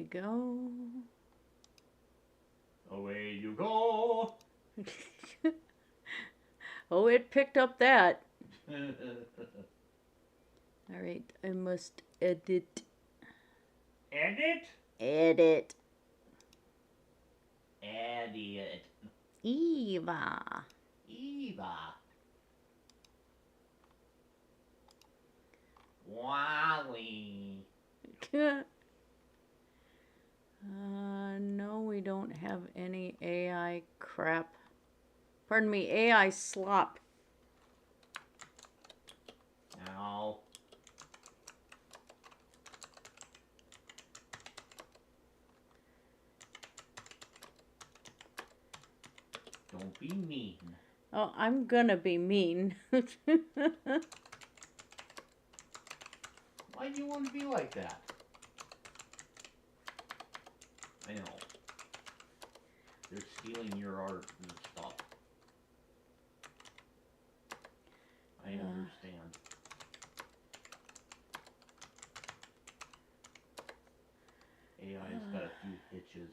we go. Away you go. Oh, it picked up that. All right, I must edit. Edit? Edit. Idiot. Eva. Eva. Wally. No, we don't have any AI crap. Pardon me, AI slop. No. Don't be mean. Oh, I'm gonna be mean. Why do you want to be like that? I know. They're stealing your art and stuff. I understand. AI's got a few hitches.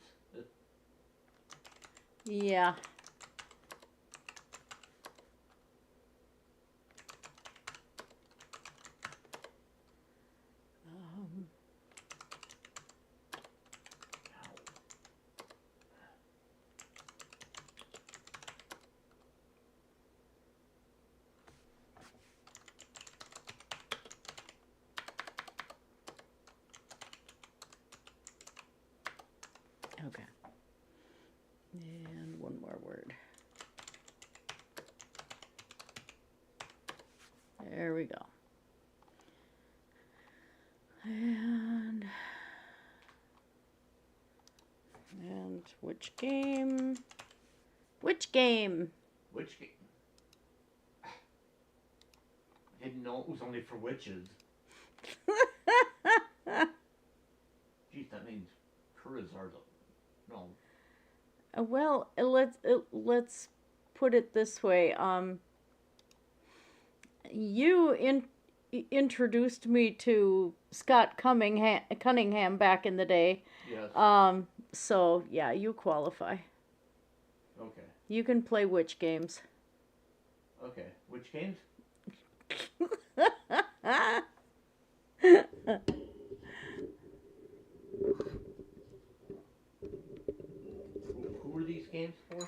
Yeah. Okay. And one more word. There we go. And which game? Which game? Which game? I didn't know it was only for witches. Geez, that means Kuras are the... No. Well, let's put it this way. You introduced me to Scott Cunningham back in the day. Yes. So yeah, you qualify. Okay. You can play witch games. Okay. Which games? Who are these games for?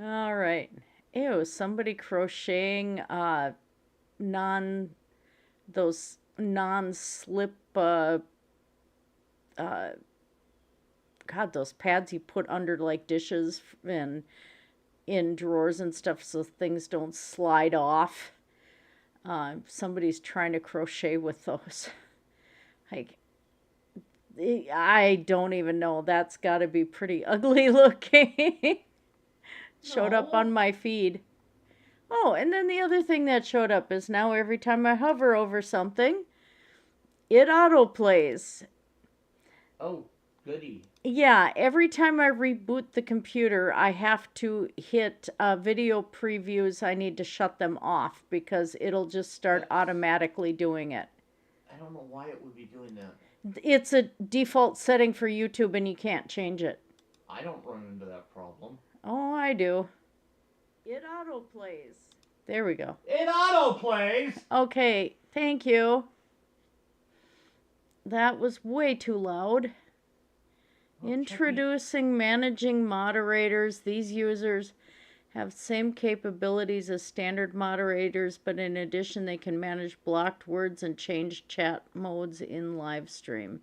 All right. Ew, somebody crocheting those non-slip God, those pads you put under like dishes and in drawers and stuff so things don't slide off. Somebody's trying to crochet with those. Like, I don't even know. That's got to be pretty ugly looking. Showed up on my feed. Oh, and then the other thing that showed up is now every time I hover over something, it autoplays. Oh, goody. Yeah, every time I reboot the computer, I have to hit video previews. I need to shut them off because it'll just start automatically doing it. I don't know why it would be doing that. It's a default setting for YouTube and you can't change it. I don't run into that problem. Oh, I do. It autoplays. There we go. It autoplays! Okay, thank you. That was way too loud. Well, introducing managing moderators. These users have same capabilities as standard moderators, but in addition they can manage blocked words and change chat modes in live stream.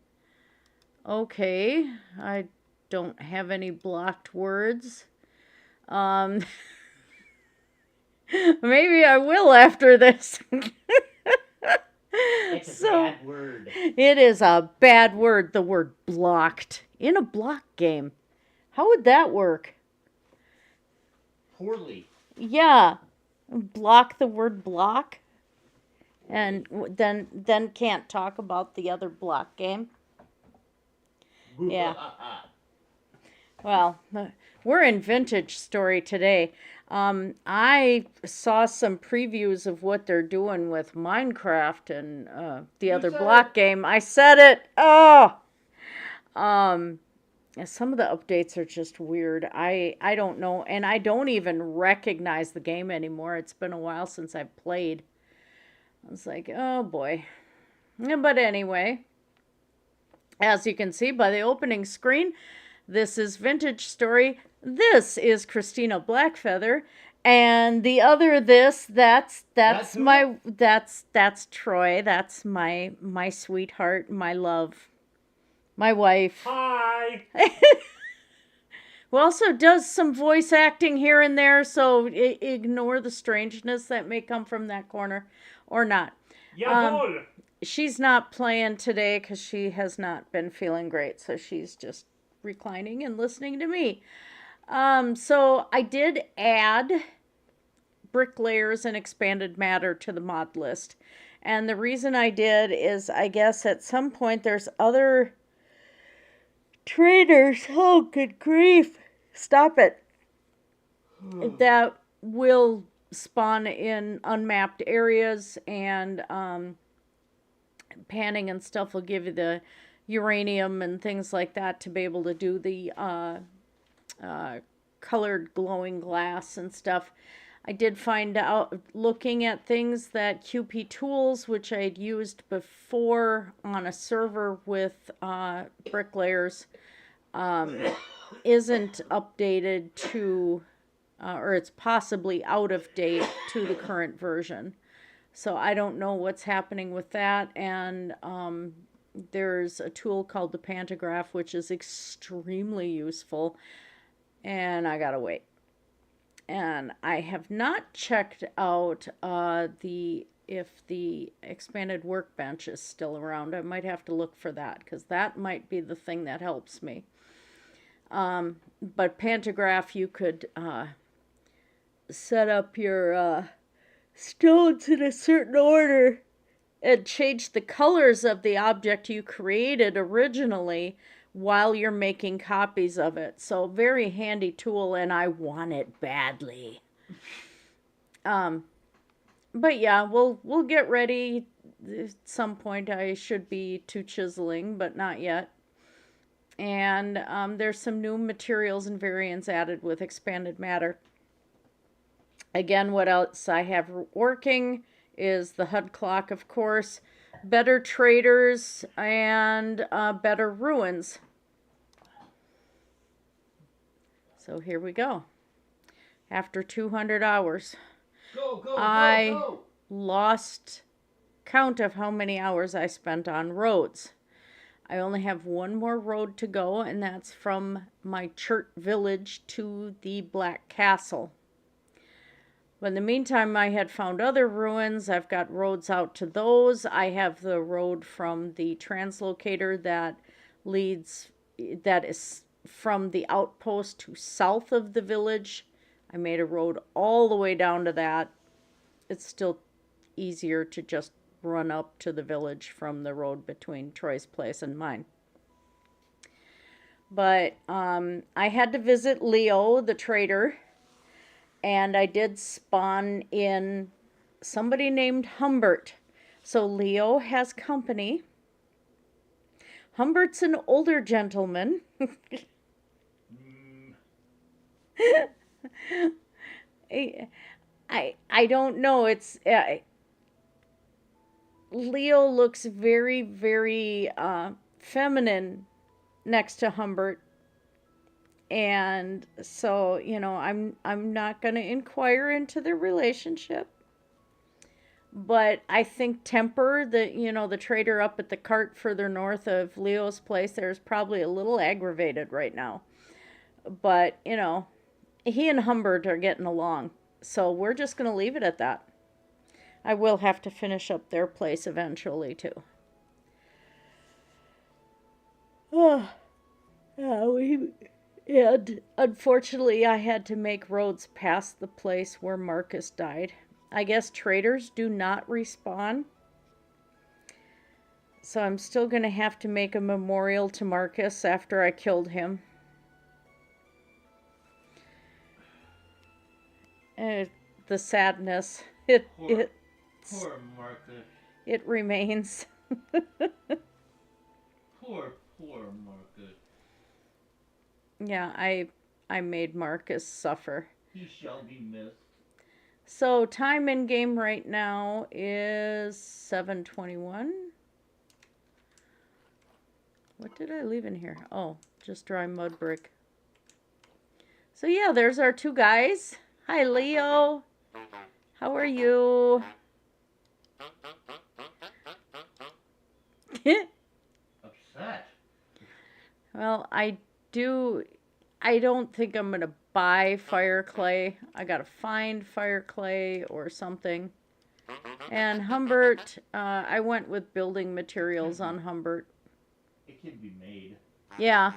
Okay, I don't have any blocked words. Maybe I will after this. It's a bad word. It is a bad word, the word blocked. In a block game. How would that work? Poorly. Yeah. Block the word block. And then can't talk about the other block game. Yeah. Well, we're in vintage story today. I saw some previews of what they're doing with Minecraft and the You other said block it. game. I said it. Oh, um, some of the updates are just weird. I don't know, and I don't even recognize the game anymore. It's been a while since I've played. I was like, oh boy. Yeah, but anyway, as you can see by the opening screen, this is Vintage Story. This is Christina Blackfeather. And the other that's That's who? my that's Troy. That's my sweetheart, my love, my wife. Hi. Who also does some voice acting here and there, so ignore the strangeness that may come from that corner or not. Jawohl. She's not playing today because she has not been feeling great, so she's just reclining and listening to me. So I did add bricklayers and expanded matter to the mod list. And the reason I did is I guess at some point there's other traders, oh good grief, stop it, that will spawn in unmapped areas, and panning and stuff will give you the uranium and things like that to be able to do the colored glowing glass and stuff. I did find out looking at things that QP Tools, which I'd used before on a server with bricklayers, isn't updated to, or it's possibly out of date to the current version. So I don't know what's happening with that. And there's a tool called the pantograph, which is extremely useful. And I gotta wait. And I have not checked out if the expanded workbench is still around. I might have to look for that because that might be the thing that helps me. But pantograph, you could set up your stones in a certain order and change the colors of the object you created originally while you're making copies of it. So very handy tool, and I want it badly. But yeah, we'll get ready. At some point I should be to chiseling, but not yet. And there's some new materials and variants added with expanded matter. Again, what else I have working is the HUD clock, of course, better traders, and better ruins. So here we go. After 200 hours, I lost count of how many hours I spent on roads. I only have one more road to go, and that's from my church village to the Black Castle. But in the meantime, I had found other ruins. I've got roads out to those. I have the road from the translocator that is from the outpost to south of the village. I made a road all the way down to that. It's still easier to just run up to the village from the road between Troy's place and mine. But I had to visit Leo, the trader, and I did spawn in somebody named Humbert. So Leo has company. Humbert's an older gentleman. I don't know. It's Leo looks very, very feminine next to Humbert. And so, I'm not going to inquire into their relationship. But I think Temper, the trader up at the cart further north of Leo's place, there's probably a little aggravated right now. But, he and Humbert are getting along. So we're just going to leave it at that. I will have to finish up their place eventually, too. Oh, yeah, and unfortunately, I had to make roads past the place where Marcus died. I guess traders do not respawn. So I'm still going to have to make a memorial to Marcus after I killed him. the sadness. It Poor Marcus. it remains. Poor Marcus. Yeah, I made Marcus suffer. He shall be missed. So time in game right now is 7:21. What did I leave in here? Oh, just dry mud brick. So yeah, there's our two guys. Hi, Leo. How are you? Upset. Well, I don't think I'm going to buy fire clay. I got to find fire clay or something. And Humbert, I went with building materials on Humbert. It can be made. Yeah.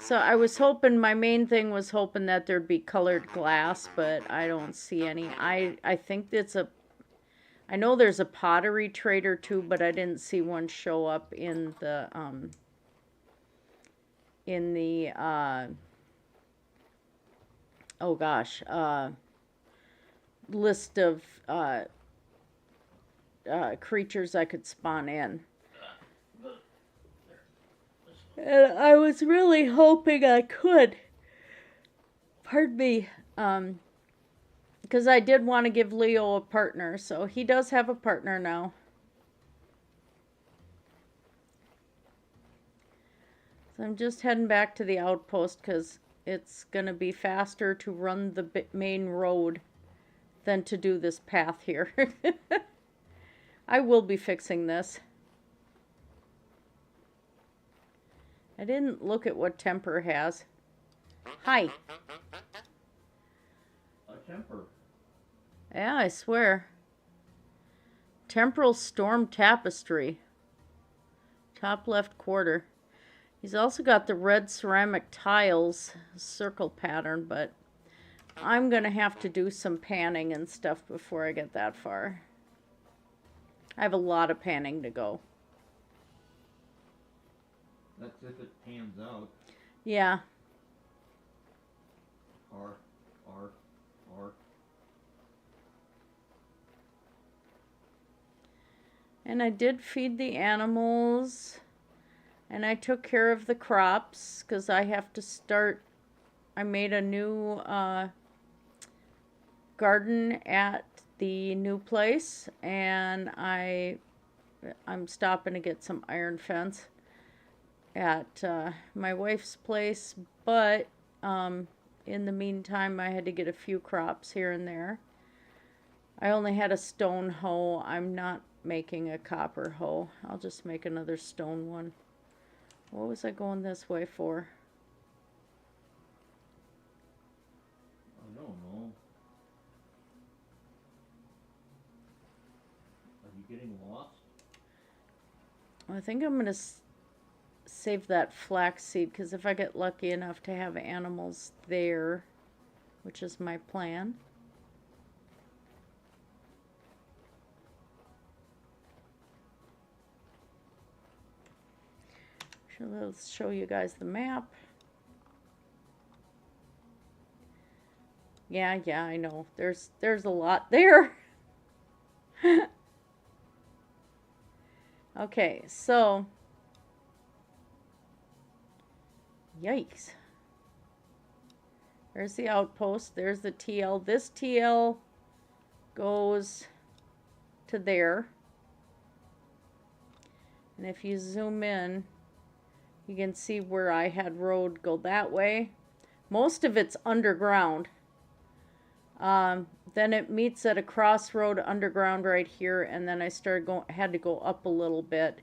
So I was hoping, my main thing was hoping that there'd be colored glass, but I don't see any. I think it's I know there's a pottery trader too, but I didn't see one show up in the oh gosh, list of creatures I could spawn in. And I was really hoping I could. Pardon me. Because I did want to give Leo a partner, so he does have a partner now. So I'm just heading back to the outpost because it's going to be faster to run the main road than to do this path here. I will be fixing this. I didn't look at what temper has. Hi. A temper. Yeah, I swear. Temporal Storm Tapestry. Top left quarter. He's also got the red ceramic tiles circle pattern, but I'm going to have to do some panning and stuff before I get that far. I have a lot of panning to go. That's if it pans out. Yeah. R. And I did feed the animals. And I took care of the crops because I have to start. I made a new garden at the new place. And I'm stopping to get some iron fence at my wife's place, but in the meantime I had to get a few crops here and there. I only had a stone hoe. I'm not making a copper hoe. I'll just make another stone one. What was I going this way for? I don't know. Are you getting lost? I think I'm going to save that flaxseed because if I get lucky enough to have animals there, which is my plan. So let's show you guys the map. Yeah, I know. There's a lot there. Okay, so yikes. There's the outpost. There's the TL. This TL goes to there. And if you zoom in, you can see where I had road go that way. Most of it's underground. Then it meets at a crossroad underground right here, and then I had to go up a little bit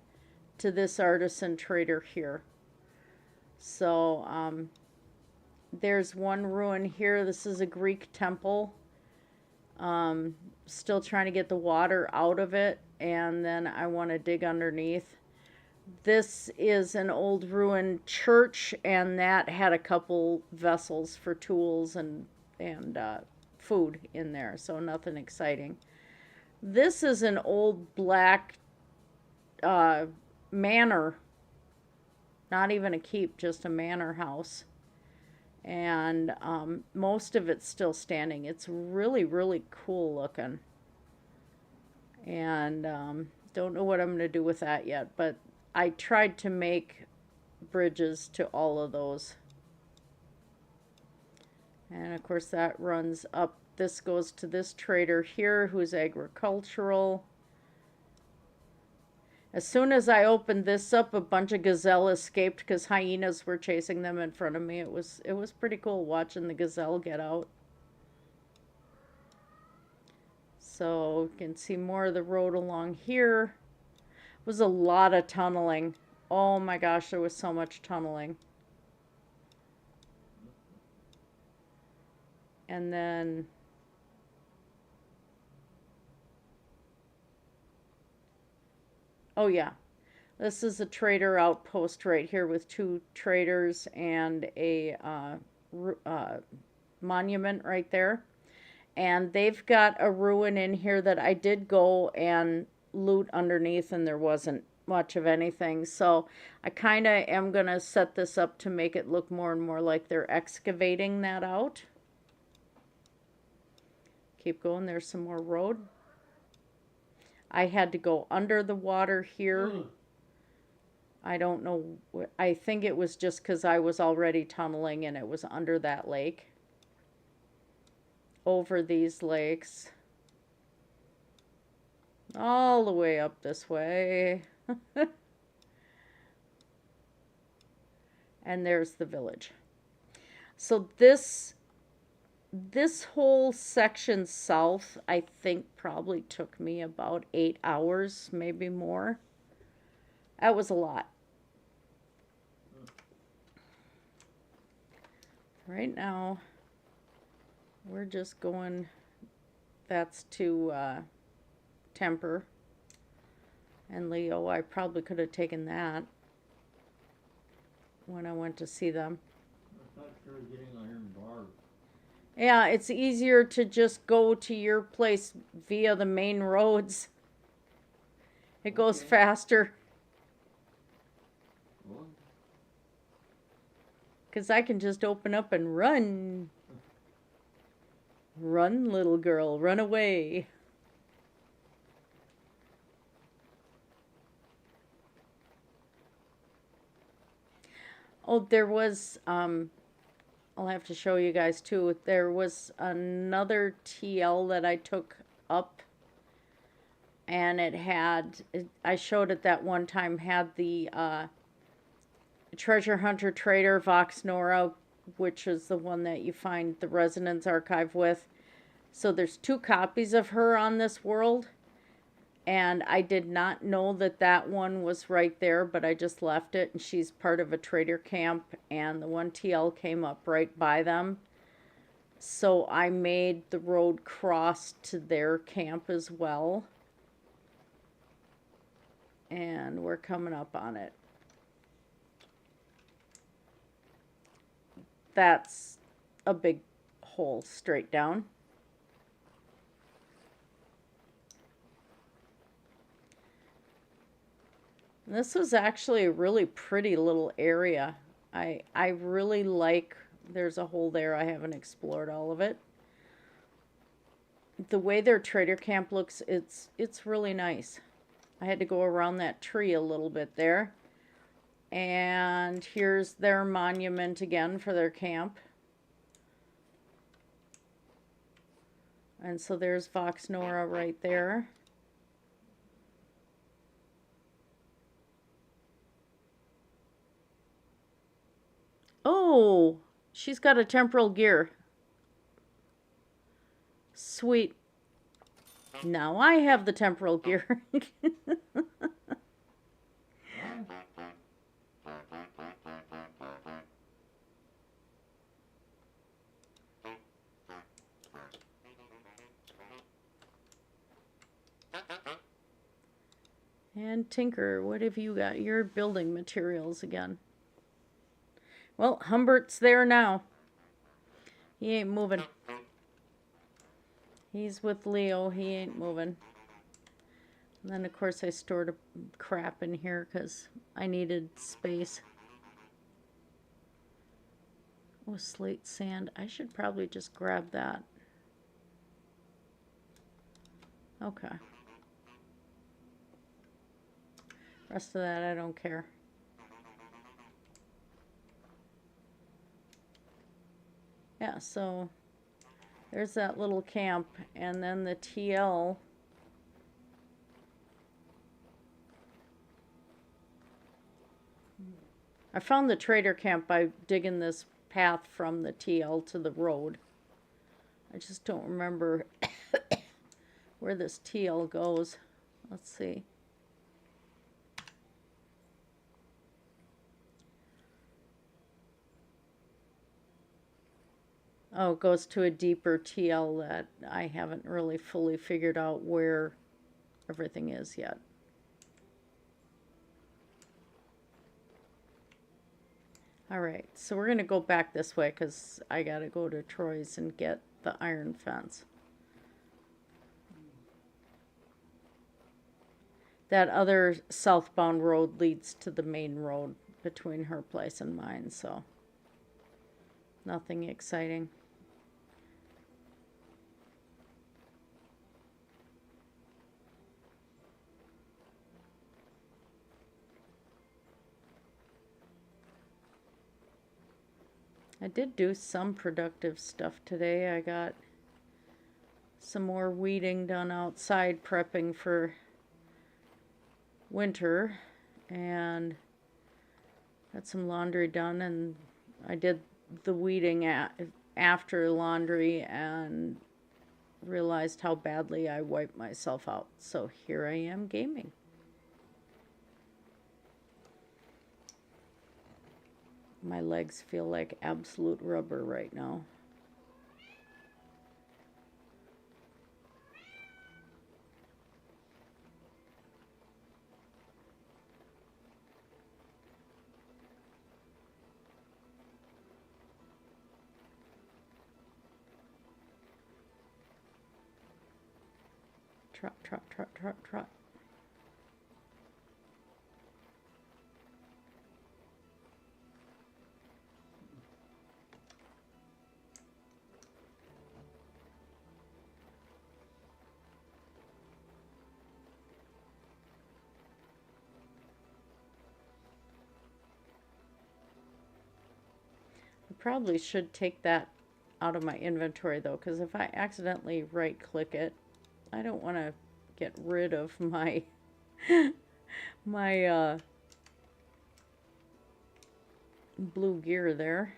to this artisan trader here. So there's one ruin here. This is a Greek temple. Still trying to get the water out of it, and then I want to dig underneath. This is an old ruined church, and that had a couple vessels for tools and food in there, so nothing exciting. This is an old black manor, not even a keep, just a manor house. And most of it's still standing. It's really, really cool looking. And don't know what I'm going to do with that yet, but I tried to make bridges to all of those. And of course that runs up. This goes to this trader here who's agricultural. As soon as I opened this up, a bunch of gazelle escaped because hyenas were chasing them in front of me. It was pretty cool watching the gazelle get out. So you can see more of the road along here. It was a lot of tunneling. Oh my gosh, there was so much tunneling. And then oh yeah, this is a trader outpost right here with 2 traders and a monument right there. And they've got a ruin in here that I did go and loot underneath, and there wasn't much of anything. So I kind of am going to set this up to make it look more and more like they're excavating that out. Keep going. There's some more road. I had to go under the water here. I don't know. I think it was just because I was already tunneling and it was under that lake. Over these lakes. All the way up this way. And there's the village. So this whole section south, I think probably took me about 8 hours, maybe more. That was a lot. Right now, we're just going, that's to Temper and Leo. I probably could have taken that when I went to see them. I thought you were getting iron bars. Yeah, it's easier to just go to your place via the main roads. It goes Okay. faster. Well, Because I can just open up and run. Run, little girl, run away. Oh, there was, I'll have to show you guys too. There was another TL that I took up. And it had, I showed it that one time, had the Treasure Hunter Trader Vox Nora, which is the one that you find the Resonance Archive with. So there's 2 copies of her on this world. And I did not know that that one was right there, but I just left it. And she's part of a trader camp. And the one TL came up right by them. So I made the road cross to their camp as well. And we're coming up on it. That's a big hole straight down. This was actually a really pretty little area. I really like, there's a hole there. I haven't explored all of it. The way their trader camp looks, it's really nice. I had to go around that tree a little bit there. And here's their monument again for their camp. And so there's Vox Nora right there. Oh, she's got a temporal gear. Sweet. Now I have the temporal gear. And Tinker, what have you got? Your building materials again. Well, Humbert's there now. He ain't moving. He's with Leo. He ain't moving. And then, of course, I stored crap in here because I needed space. Oh, slate sand. I should probably just grab that. Okay. Rest of that I don't care. Yeah, so there's that little camp, and then the TL. I found the trader camp by digging this path from the TL to the road. I just don't remember where this TL goes. Let's see. Oh, it goes to a deeper TL that I haven't really fully figured out where everything is yet. All right, so we're going to go back this way because I got to go to Troy's and get the iron fence. That other southbound road leads to the main road between her place and mine, so nothing exciting. I did do some productive stuff today. I got some more weeding done outside, prepping for winter, and got some laundry done, and I did the weeding after laundry and realized how badly I wiped myself out. So here I am gaming. My legs feel like absolute rubber right now. Trot, trot, trot, trot, trot. I probably should take that out of my inventory though, because if I accidentally right click it, I don't want to get rid of my my blue gear there.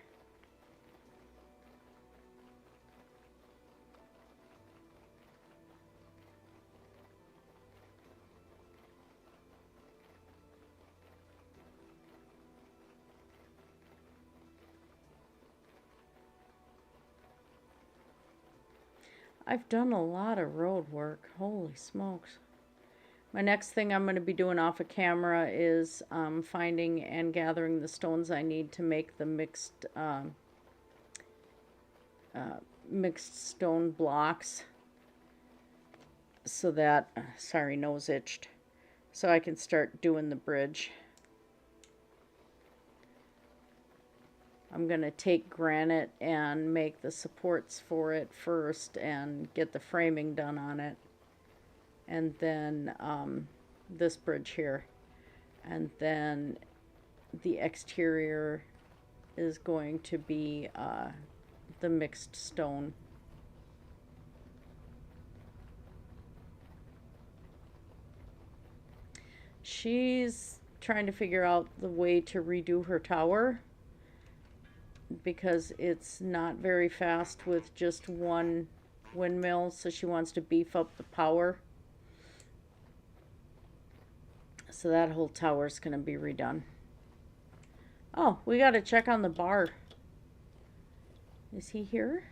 I've done a lot of road work. Holy smokes. My next thing I'm going to be doing off of camera is finding and gathering the stones I need to make the mixed stone blocks, so that, sorry, nose itched, so I can start doing the bridge. I'm going to take granite and make the supports for it first and get the framing done on it. And then this bridge here. And then the exterior is going to be the mixed stone. She's trying to figure out the way to redo her tower, because it's not very fast with just one windmill, so she wants to beef up the power. So that whole tower is going to be redone. Oh, we got to check on the bar. Is he here?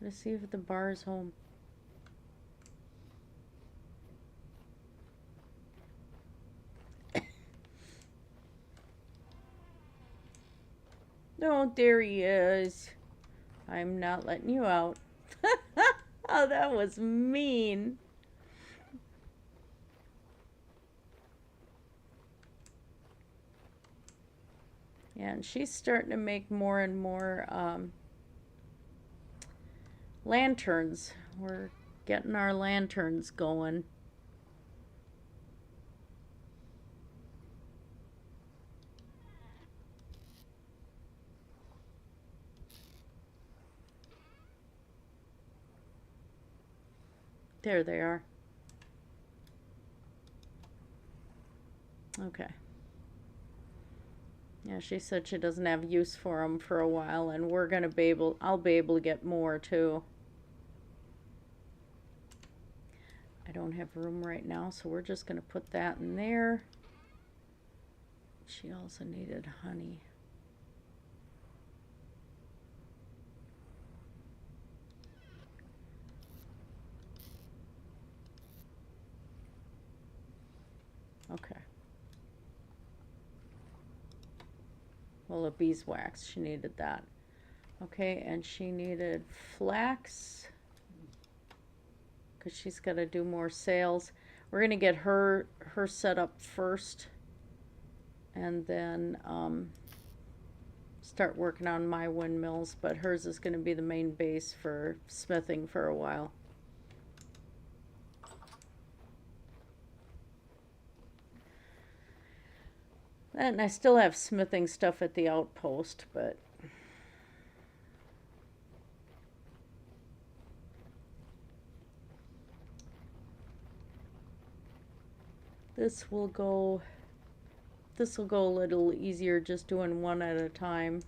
Let's see if the bar is home. No, there he is. I'm not letting you out. Oh, that was mean. Yeah, and she's starting to make more and more lanterns. We're getting our lanterns going. There they are. Okay. Yeah, she said she doesn't have use for them for a while, and we're gonna be able, I'll be able to get more too. I don't have room right now, so we're just gonna put that in there. She also needed honey. Okay. Well, the beeswax, she needed that. Okay, and she needed flax, because she's got to do more sales. We're going to get her set up first, and then start working on my windmills, but hers is going to be the main base for smithing for a while. And I still have smithing stuff at the outpost, but this will go a little easier just doing one at a time.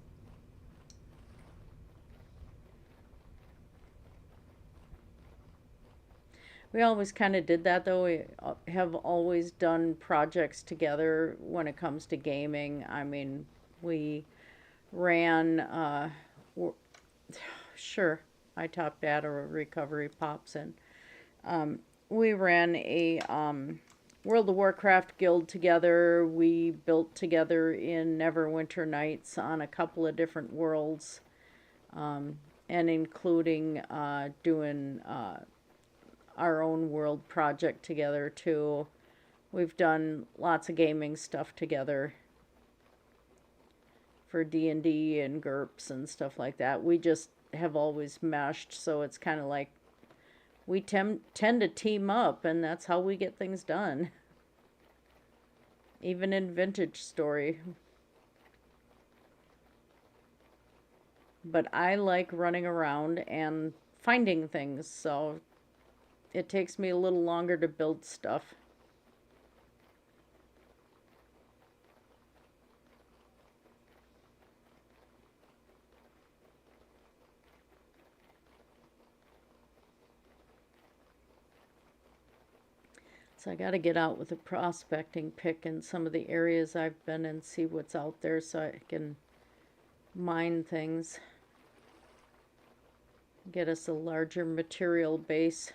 We always kind of did that though. We have always done projects together when it comes to gaming. I mean, we ran, sure, I top data recovery pops in. We ran a World of Warcraft guild together. We built together in Neverwinter Nights on a couple of different worlds, and including doing our own world project together too. We've done lots of gaming stuff together for D&D and GURPS and stuff like that. We just have always meshed, so it's kind of like we tend to team up, and that's how we get things done. Even in Vintage Story. But I like running around and finding things, so it takes me a little longer to build stuff. So I got to get out with a prospecting pick in some of the areas I've been and see what's out there so I can mine things. Get us a larger material base.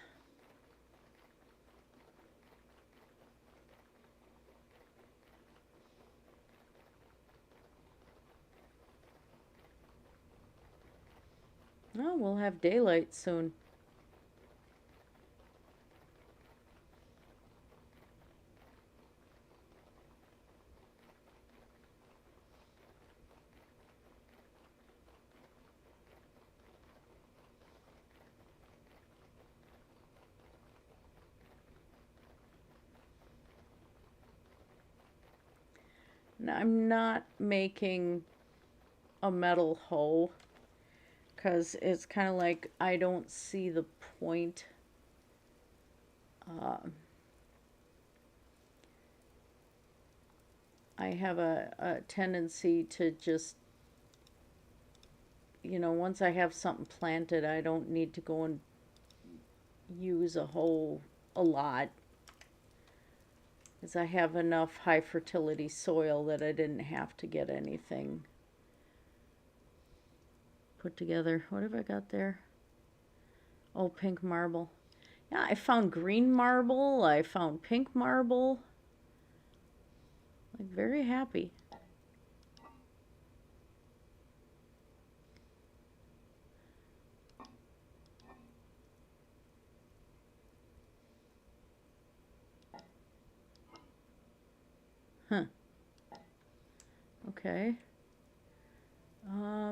Oh, we'll have daylight soon. Now, I'm not making a metal hoe because it's kind of like I don't see the point. I have a tendency to just, once I have something planted, I don't need to go and use a hoe a lot. Because I have enough high fertility soil that I didn't have to get anything put together. What have I got there? Oh, pink marble. Yeah, I found green marble. I found pink marble. Like, very happy. Okay. I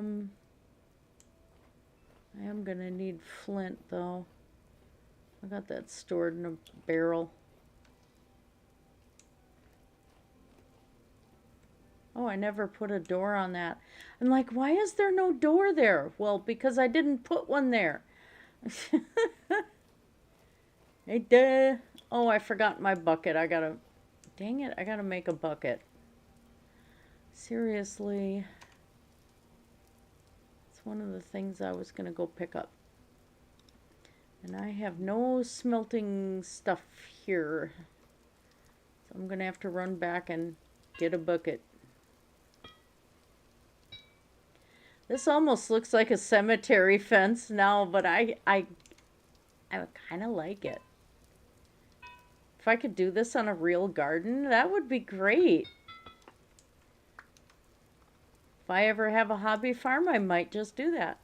am gonna need flint though. I got that stored in a barrel. Oh, I never put a door on that. I'm like, why is there no door there? Well, because I didn't put one there. Hey, duh. Oh, I forgot my bucket. Dang it, I gotta make a bucket. Seriously. It's one of the things I was gonna go pick up. And I have no smelting stuff here. So I'm gonna have to run back and get a bucket. This almost looks like a cemetery fence now, but I kind of like it. If I could do this on a real garden, that would be great. If I ever have a hobby farm, I might just do that.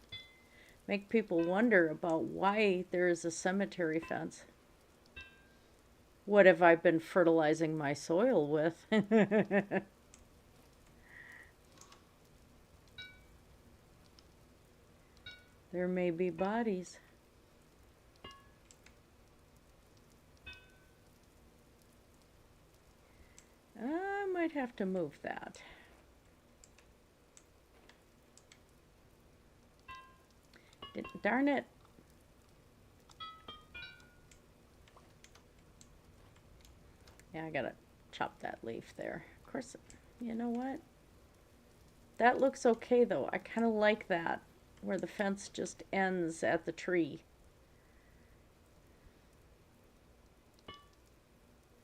Make people wonder about why there is a cemetery fence. What have I been fertilizing my soil with? There may be bodies. I might have to move that. Darn it. Yeah, I gotta chop that leaf there. Of course, you know what? That looks okay though. I kind of like that, where the fence just ends at the tree.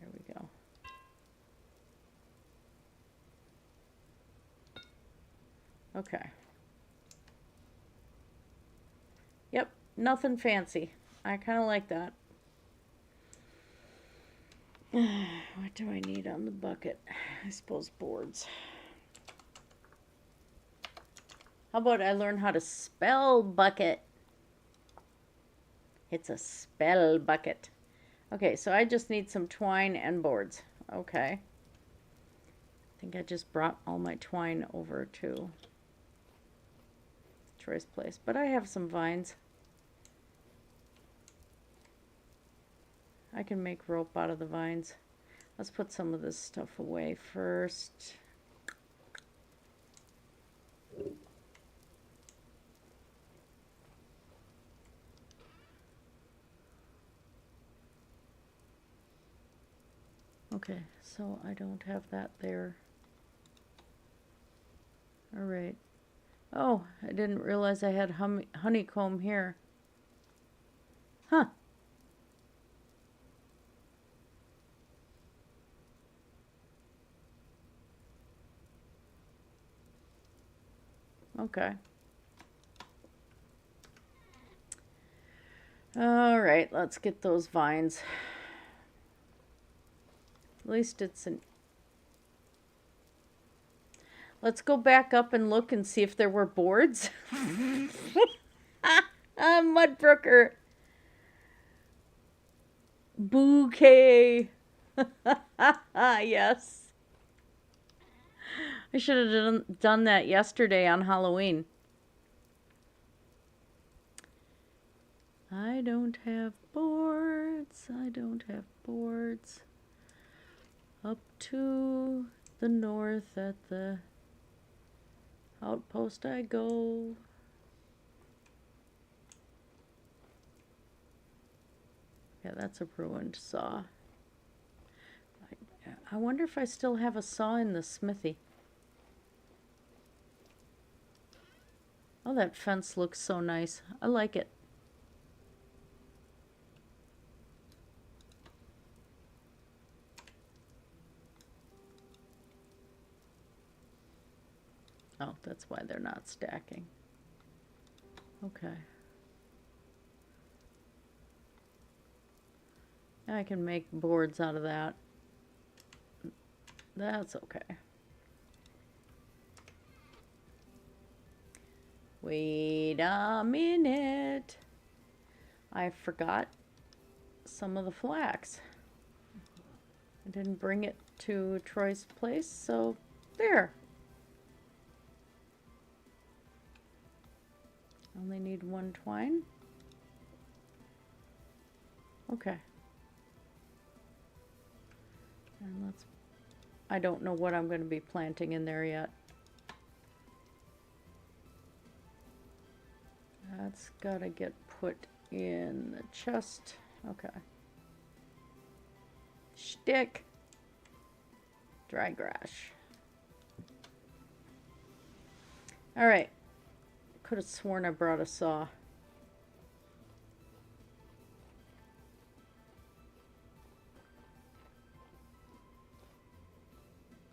There we go. Okay. Yep, nothing fancy. I kind of like that. What do I need on the bucket? I suppose boards. How about I learn how to spell bucket? It's a spell bucket. Okay, so I just need some twine and boards. Okay. I think I just brought all my twine over to Troy's place, but I have some vines. I can make rope out of the vines. Let's put some of this stuff away first. Okay, so I don't have that there. All right. Oh, I didn't realize I had honeycomb here. Huh. Okay. All right, let's get those vines. At least it's an... Let's go back up and look and see if there were boards. Mudbrooker. Bouquet. Yes. I should have done that yesterday on Halloween. I don't have boards. I don't have boards. Up to the north at the outpost I go. Yeah, that's a ruined saw. I wonder if I still have a saw in the smithy. Oh, that fence looks so nice. I like it. Oh, that's why they're not stacking. Okay. I can make boards out of that. That's okay. Wait a minute. I forgot some of the flax. I didn't bring it to Troy's place, so there. one twine. Okay. And I don't know what I'm going to be planting in there yet. That's got to get put in the chest. Okay. Shtick. Dry grass. All right. Could have sworn I brought a saw.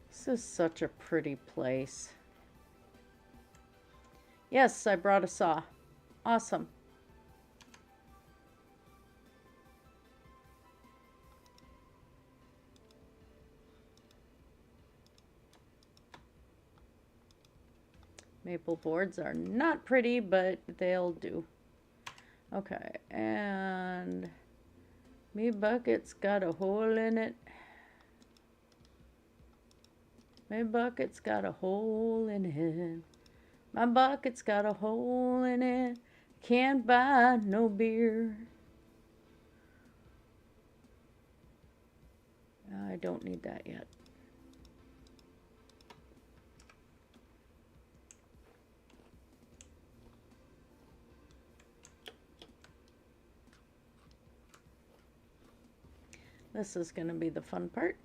This is such a pretty place. Yes, I brought a saw. Awesome. Maple boards are not pretty, but they'll do. Okay, and me bucket's got a hole in it. My bucket's got a hole in it. My bucket's got a hole in it. Can't buy no beer. I don't need that yet. This is going to be the fun part.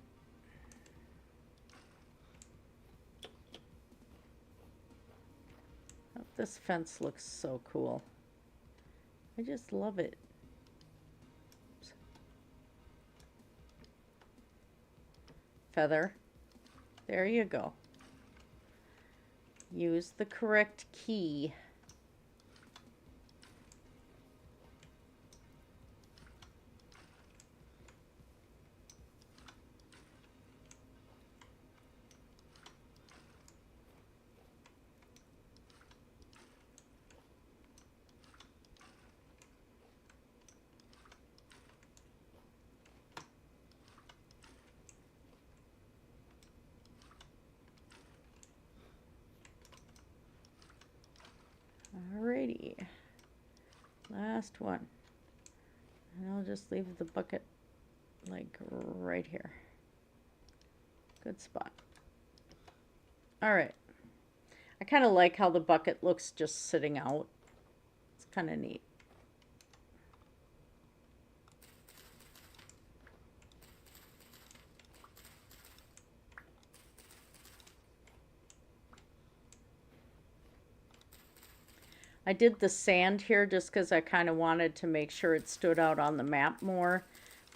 Oh, this fence looks so cool. I just love it. Oops. Feather. There you go. Use the correct key. Alrighty, last one, and I'll just leave the bucket like right here. Good spot. All right, I kind of like how the bucket looks just sitting out. It's kind of neat. I did the sand here just because I kind of wanted to make sure it stood out on the map more,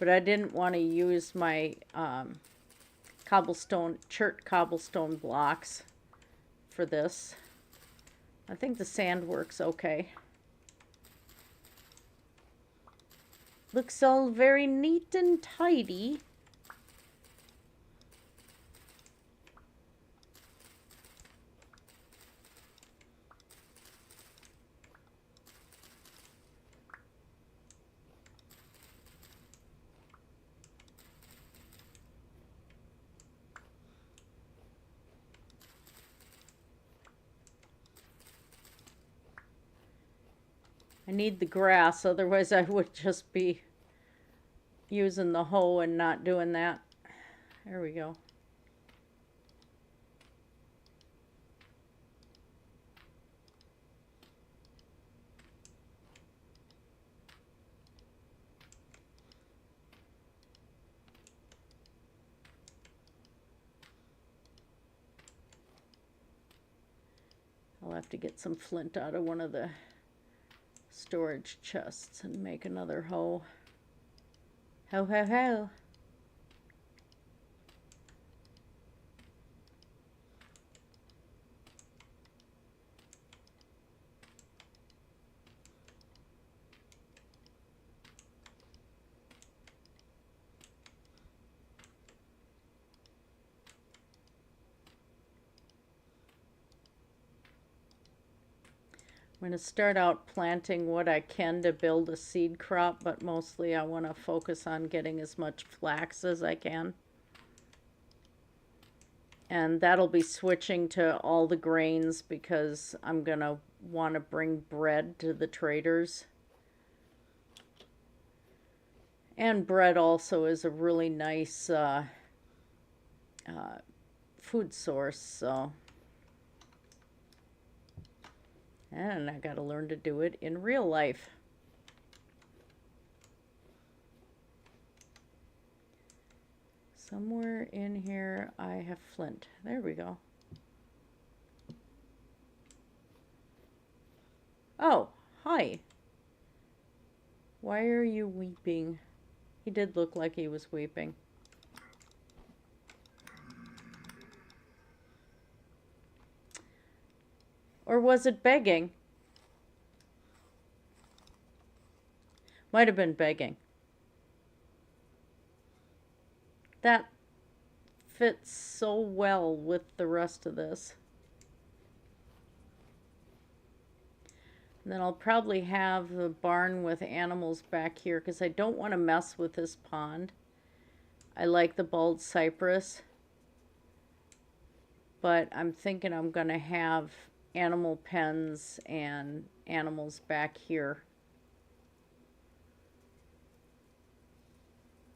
but I didn't want to use my chert cobblestone blocks for this. I think the sand works okay. Looks all very neat and tidy. I need the grass, otherwise I would just be using the hoe and not doing that. There we go. I'll have to get some flint out of one of the storage chests and make another hoe. Ho, ho, ho. I'm going to start out planting what I can to build a seed crop, but mostly I want to focus on getting as much flax as I can. And that'll be switching to all the grains because I'm going to want to bring bread to the traders. And bread also is a really nice food source, so. And I gotta learn to do it in real life. Somewhere in here I have flint. There we go. Oh, hi. Why are you weeping? He did look like he was weeping. Or was it begging? Might have been begging. That fits so well with the rest of this. And then I'll probably have the barn with animals back here because I don't want to mess with this pond. I like the bald cypress, but I'm thinking I'm going to have animal pens and animals back here.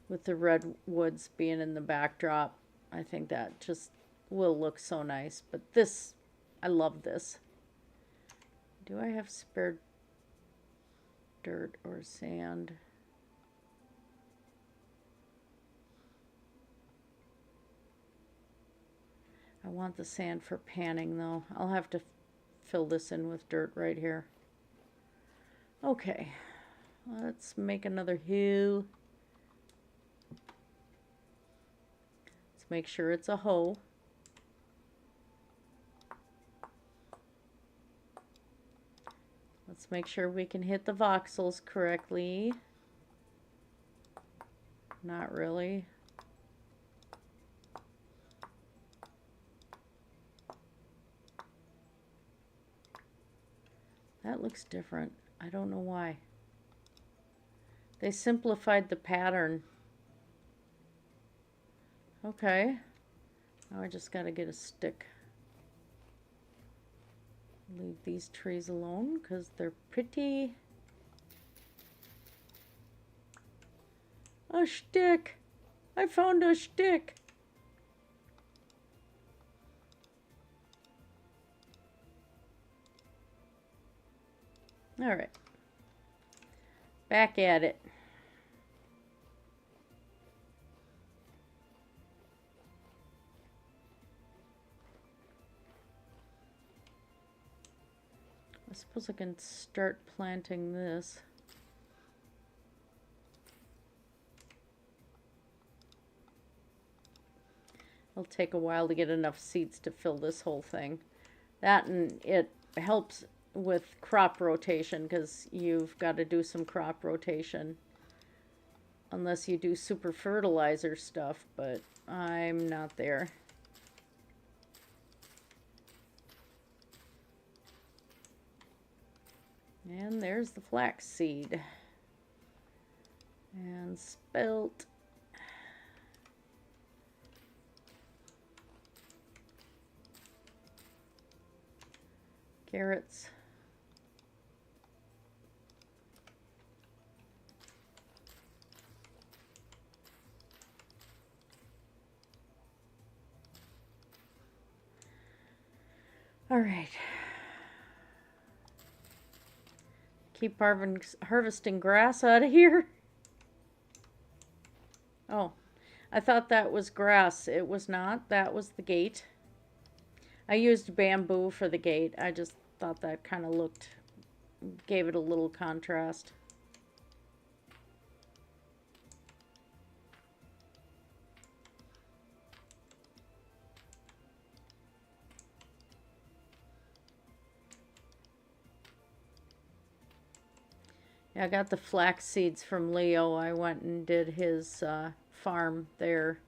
With the redwoods being in the backdrop, I think that just will look so nice. But this, I love this. Do I have spare dirt or sand? I want the sand for panning though. I'll have to fill this in with dirt right here. Okay, let's make another hill. Let's make sure it's a hoe. Let's make sure we can hit the voxels correctly. Not really. That looks different. I don't know why. They simplified the pattern. Okay. Now I just gotta get a stick. Leave these trees alone because they're pretty. A stick! I found a stick! All right. Back at it. I suppose I can start planting this. It'll take a while to get enough seeds to fill this whole thing. That, and it helps with crop rotation because you've got to do some crop rotation unless you do super fertilizer stuff, but I'm not there. And there's the flaxseed. And spelt. Carrots. All right. Keep harvesting grass out of here. Oh, I thought that was grass. It was not. That was the gate. I used bamboo for the gate. I just thought that kind of looked, gave it a little contrast. Yeah, I got the flax seeds from Leo. I went and did his farm there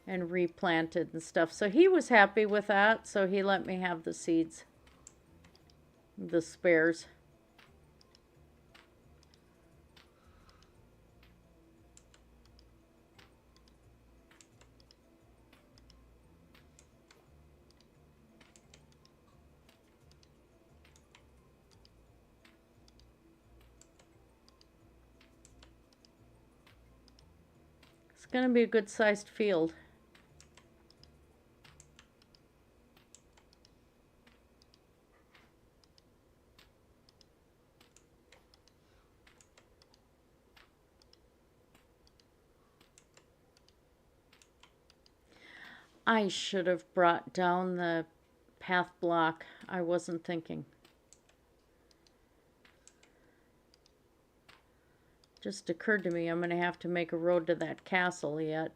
and replanted and stuff. So he was happy with that, so he let me have the seeds, the spares. It's going to be a good sized field. I should have brought down the path block. I wasn't thinking. Just occurred to me I'm going to have to make a road to that castle yet.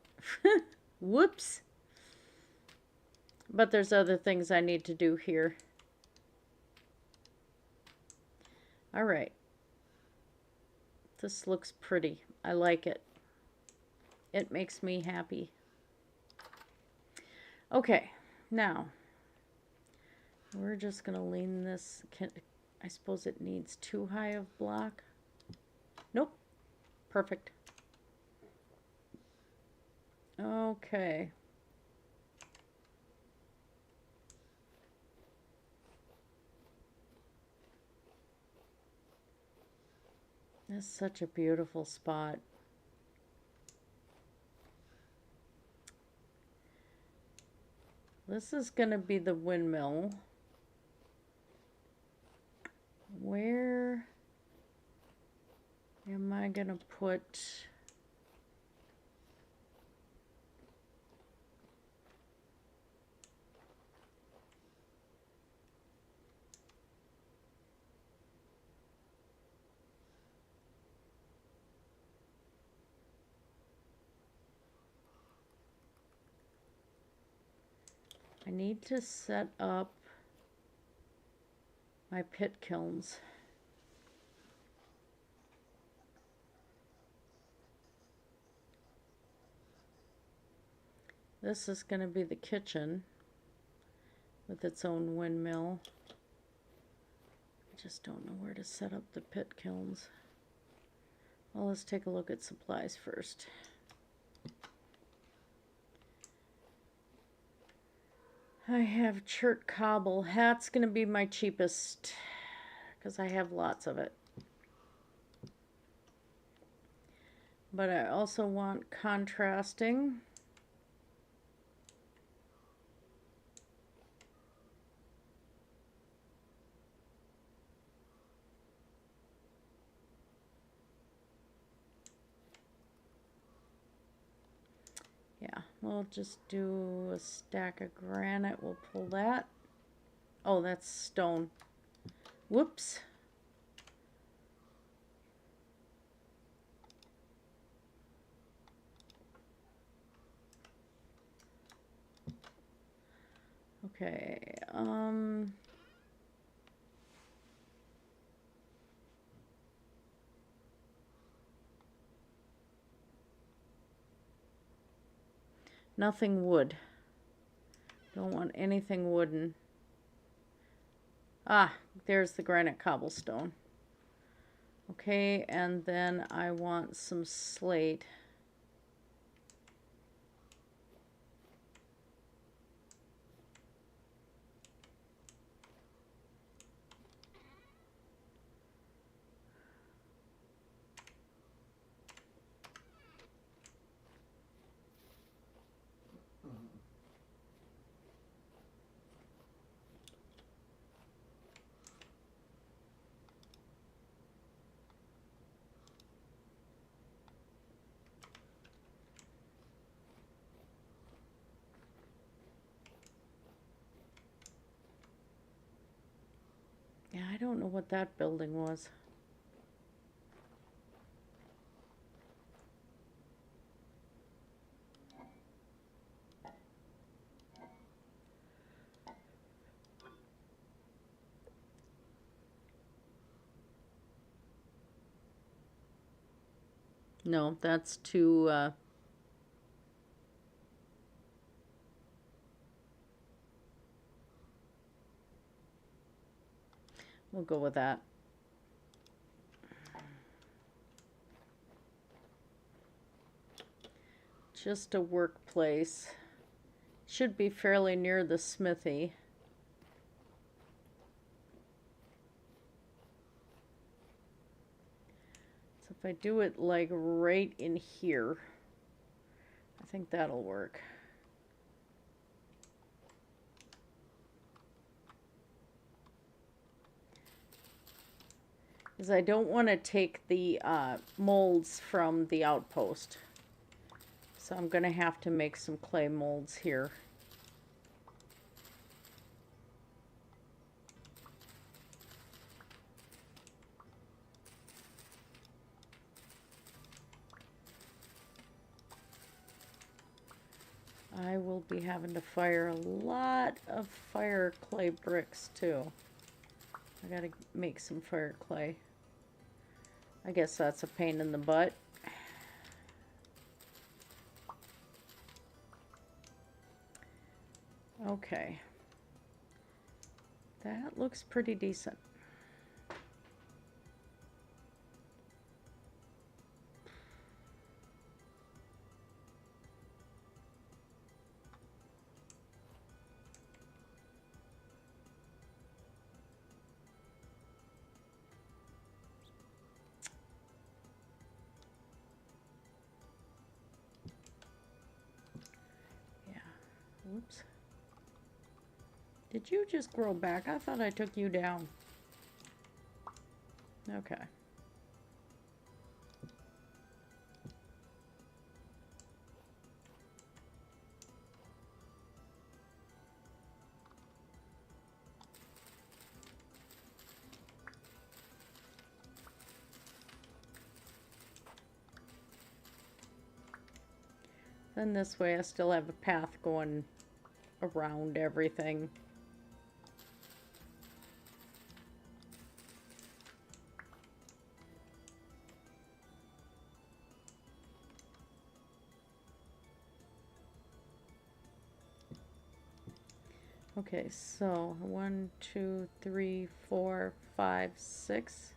Whoops. But there's other things I need to do here. All right. This looks pretty. I like it. It makes me happy. Okay, now we're just going to lean this. I suppose it needs too high of block. Nope. Perfect. Okay. This is such a beautiful spot. This is going to be the windmill. Where am I going to put... I need to set up my pit kilns. This is going to be the kitchen with its own windmill. I just don't know where to set up the pit kilns. Well, let's take a look at supplies first. I have chert cobble. That's going to be my cheapest because I have lots of it. But I also want contrasting. Yeah, we'll just do a stack of granite. We'll pull that. Oh, that's stone. Whoops. Okay, nothing wood. Don't want anything wooden. Ah, there's the granite cobblestone. Okay, and then I want some slate. Yeah, I don't know what that building was. No, that's too, we'll go with that. Just a workplace. Should be fairly near the smithy. So if I do it like right in here, think that'll work. Because I don't want to take the molds from the outpost. So I'm going to have to make some clay molds here. I will be having to fire a lot of fire clay bricks too. I gotta make some fire clay. I guess that's a pain in the butt. Okay. That looks pretty decent. Oops. Did you just grow back? I thought I took you down. Okay. Then this way I still have a path going around everything. Okay, so 1, 2, 3, 4, 5, 6.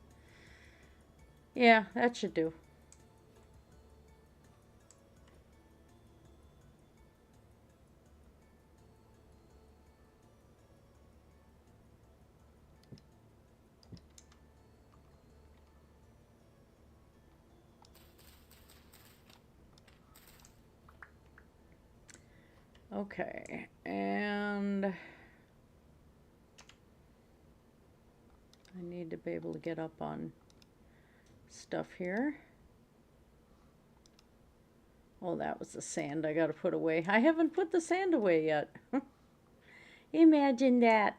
Yeah, that should do. Okay, and I need to be able to get up on stuff here. Oh, that was the sand I gotta put away. I haven't put the sand away yet. Imagine that.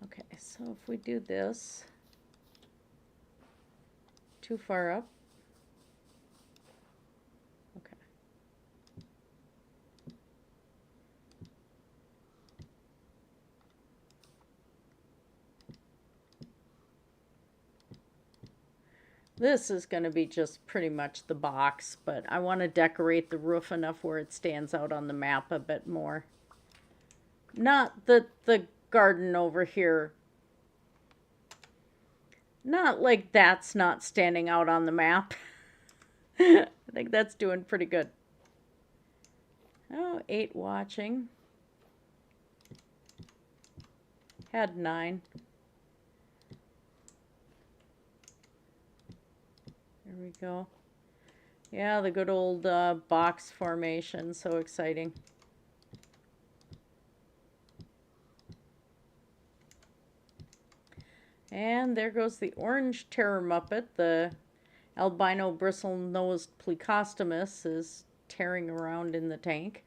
Okay, so if we do this, too far up. Okay. This is going to be just pretty much the box, but I want to decorate the roof enough where it stands out on the map a bit more. Not the garden over here. Not like that's not standing out on the map. I think that's doing pretty good. Oh, 8 watching. Had 9. There we go. Yeah, the good old box formation. So exciting. And there goes the orange terror muppet. The albino bristle-nosed plecostomus is tearing around in the tank.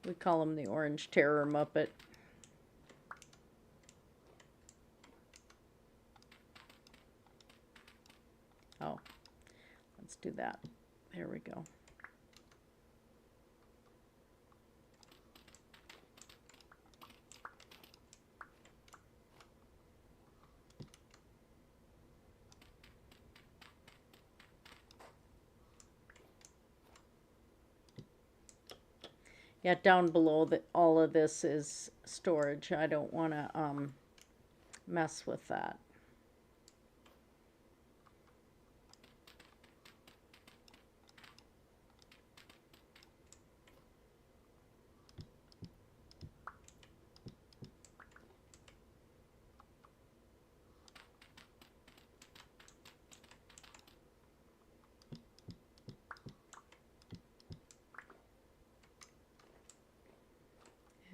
We call him the orange terror muppet. Oh, let's do that. There we go. Yeah, down below all of this is storage. I don't want to mess with that.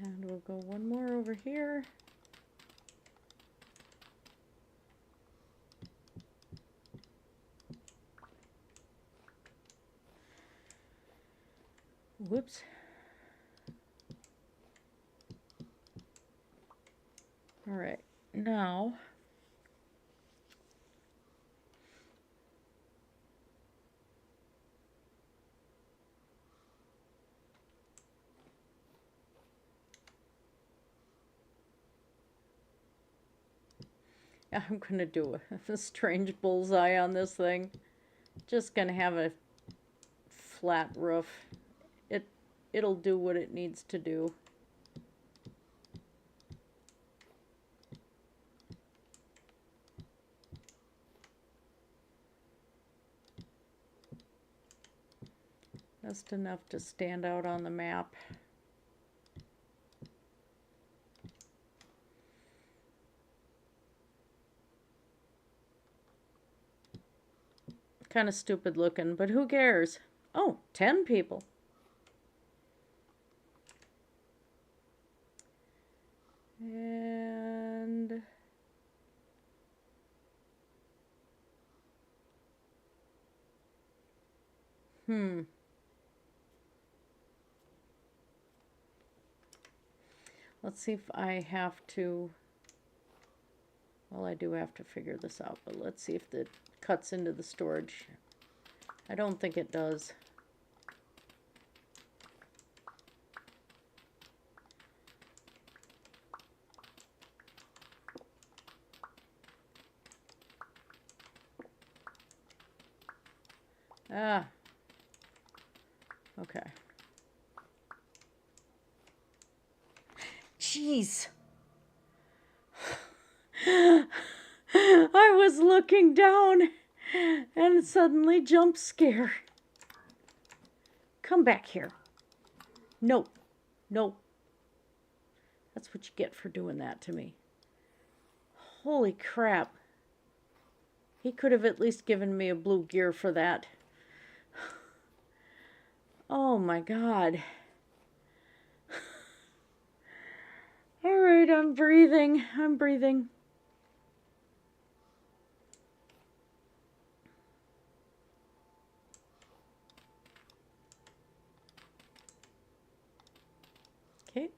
And we'll go one more over here. Whoops. All right, now I'm gonna do a strange bullseye on this thing. Just gonna have a flat roof. It'll do what it needs to do. Just enough to stand out on the map. Kind of stupid looking, but who cares? Oh, 10 people. And let's see if I have to, well, I do have to figure this out, but let's see if it cuts into the storage. I don't think it does. Ah. Okay. Jeez. I was looking down and suddenly jump scare. Come back here. No. No. That's what you get for doing that to me. Holy crap. He could have at least given me a blue gear for that. Oh my God. All right, I'm breathing. I'm breathing. Okay.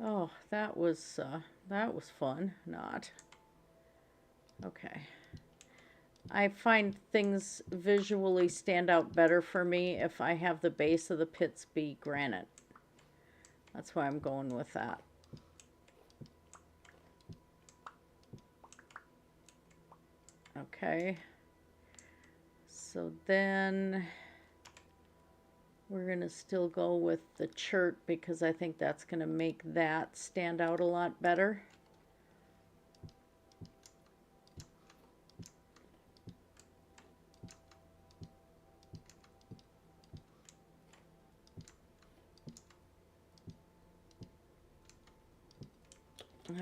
Oh, that was fun. Not. Okay. I find things visually stand out better for me if I have the base of the pits be granite. That's why I'm going with that. Okay. So then we're going to still go with the chert because I think that's going to make that stand out a lot better.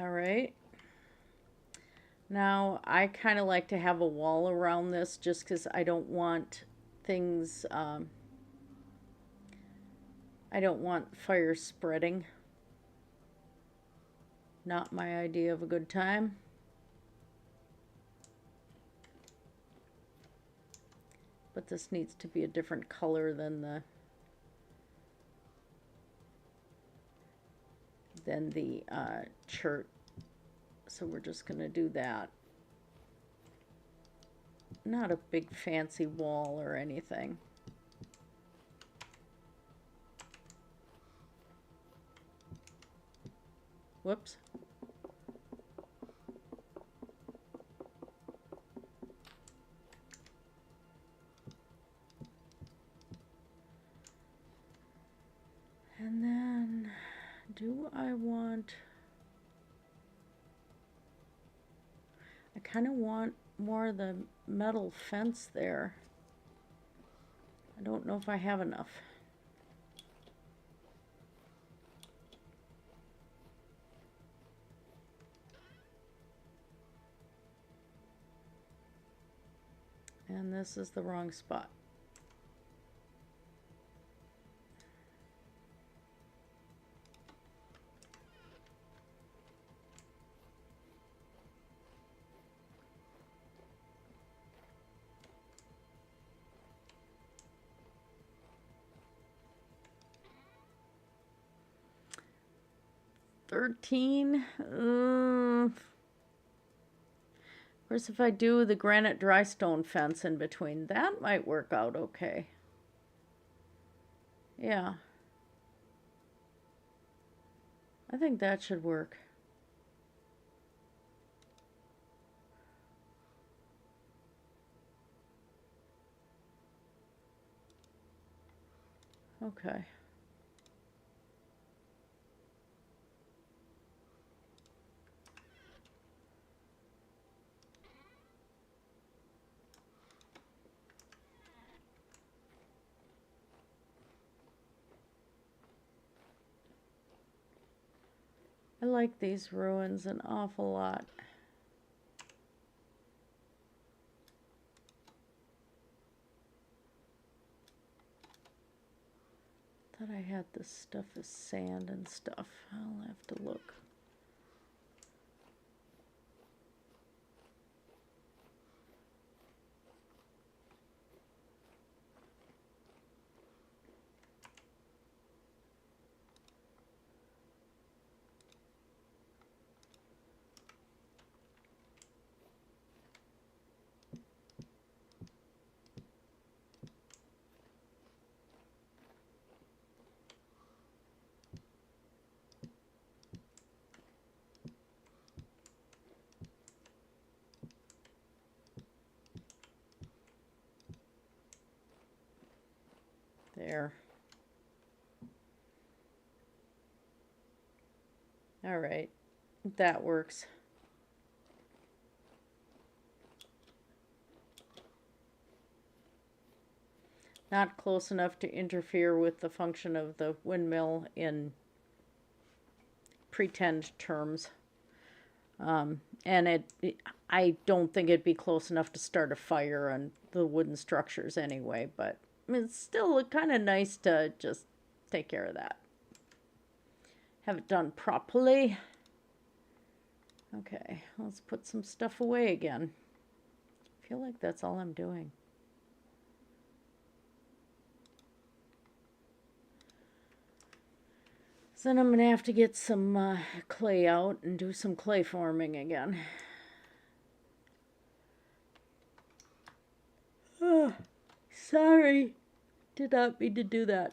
All right. Now, I kind of like to have a wall around this just because I don't want things, I don't want fire spreading. Not my idea of a good time. But this needs to be a different color than the chert. So we're just going to do that. Not a big fancy wall or anything. Whoops. And then, do I want... I kind of want more of the metal fence there. I don't know if I have enough. And this is the wrong spot. $13. Of course, if I do the granite dry stone fence in between, that might work out okay. Yeah. I think that should work. Okay. I like these ruins an awful lot. Thought I had this stuff as sand and stuff. I'll have to look. There. All right. That works. Not close enough to interfere with the function of the windmill in pretend terms. And I don't think it'd be close enough to start a fire on the wooden structures anyway, but I mean, it's still kind of nice to just take care of that. Have it done properly. Okay, let's put some stuff away again. I feel like that's all I'm doing. So then I'm going to have to get some clay out and do some clay forming again. Oh, sorry. Did not mean to do that.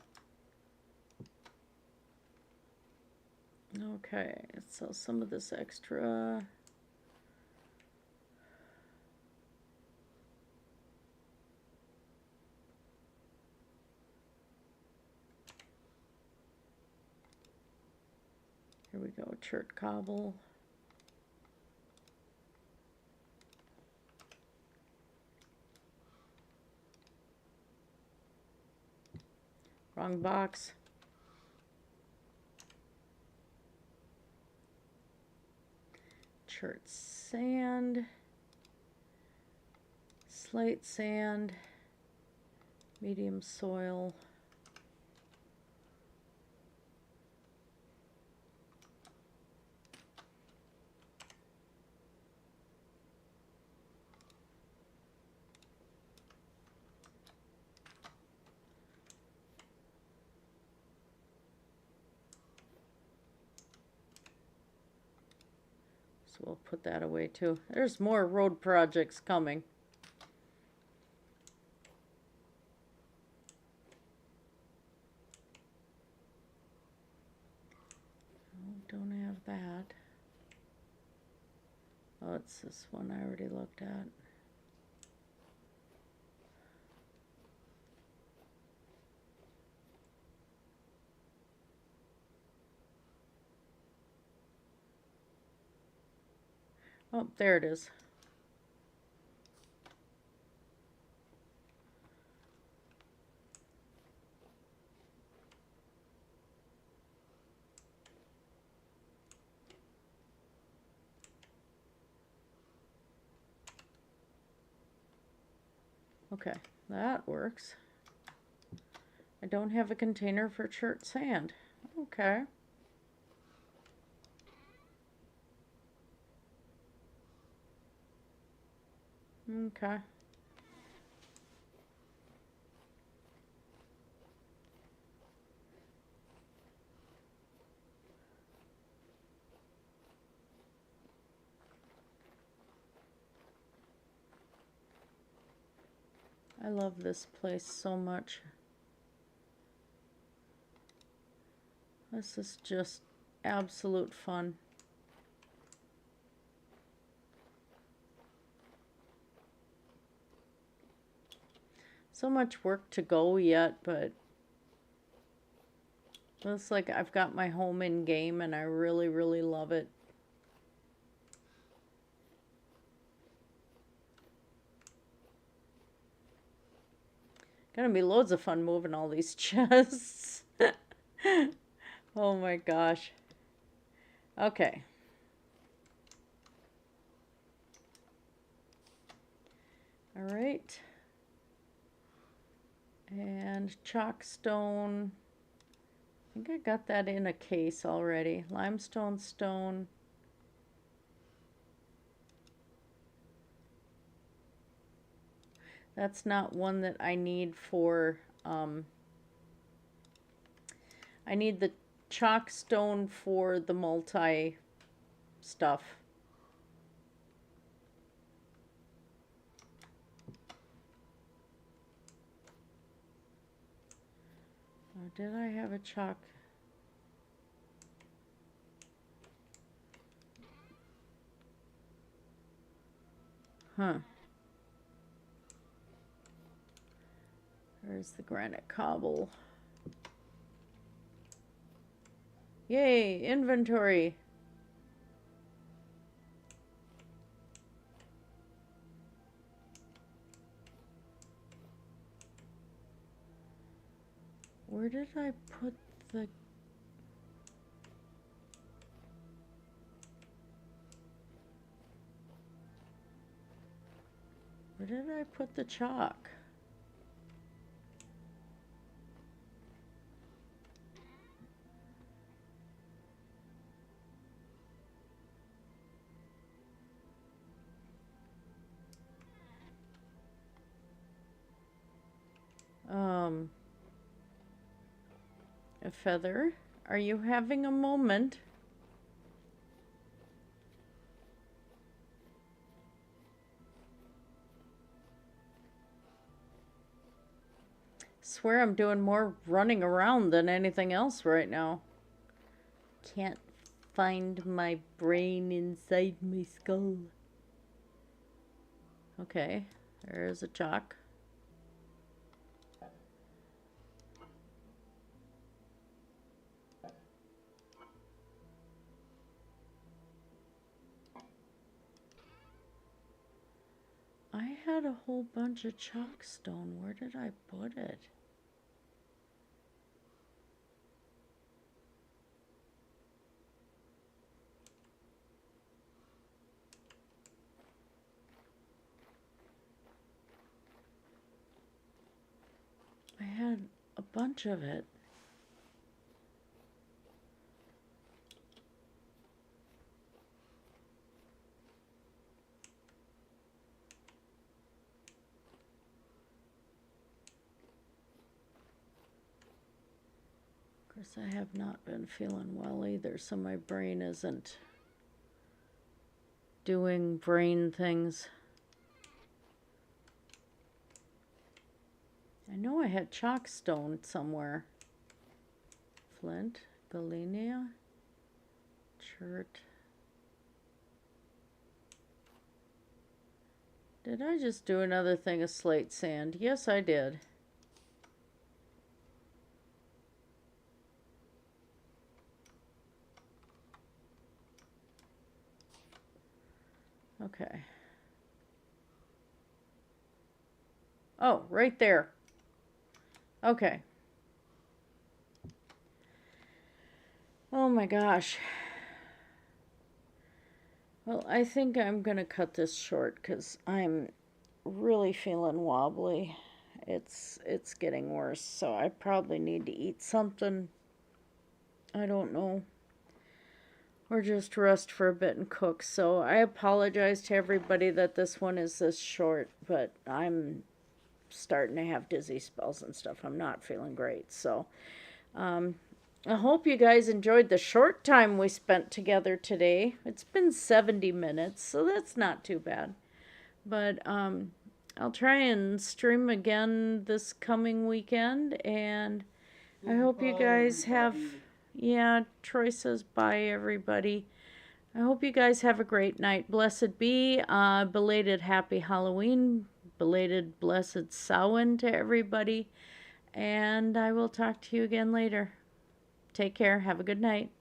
Okay, so some of this extra. Here we go, chert cobble. Wrong box. Chert sand. Slate sand. Medium soil. So we'll put that away too. There's more road projects coming. Oh, don't have that. Oh, it's this one I already looked at. Oh, there it is. Okay, that works. I don't have a container for chert sand. Okay. Okay. I love this place so much. This is just absolute fun. So much work to go yet, but it's like I've got my home in game and I really, really love it. Gonna be loads of fun moving all these chests. Oh my gosh. Okay. All right. And chalkstone. I think I got that in a case already. Limestone stone. That's not one that I need for, I need the chalk stone for the multi stuff. Or did I have a chalk? Huh. There's the granite cobble. Yay, inventory. Where did I put the... Where did I put the chalk? A feather. Are you having a moment? Swear I'm doing more running around than anything else right now. Can't find my brain inside my skull. Okay, there's a chalk. I had a whole bunch of chalk stone. Where did I put it? I had a bunch of it. Of course, I have not been feeling well either, so my brain isn't doing brain things. I know I had chalk stone somewhere. Flint, galenia, chert. Did I just do another thing of slate sand? Yes, I did. Okay. Oh, right there. Okay. Oh my gosh. Well, I think I'm gonna cut this short because I'm really feeling wobbly. It's getting worse, so I probably need to eat something. I don't know. Or just rest for a bit and cook. So I apologize to everybody that this one is this short, but I'm starting to have dizzy spells and stuff. I'm not feeling great. So I hope you guys enjoyed the short time we spent together today. It's been 70 minutes, so that's not too bad. But I'll try and stream again this coming weekend, and I hope you guys have, yeah, Troy says bye, everybody. I hope you guys have a great night. Blessed be, belated happy Halloween, belated blessed Samhain to everybody, and I will talk to you again later. Take care. Have a good night.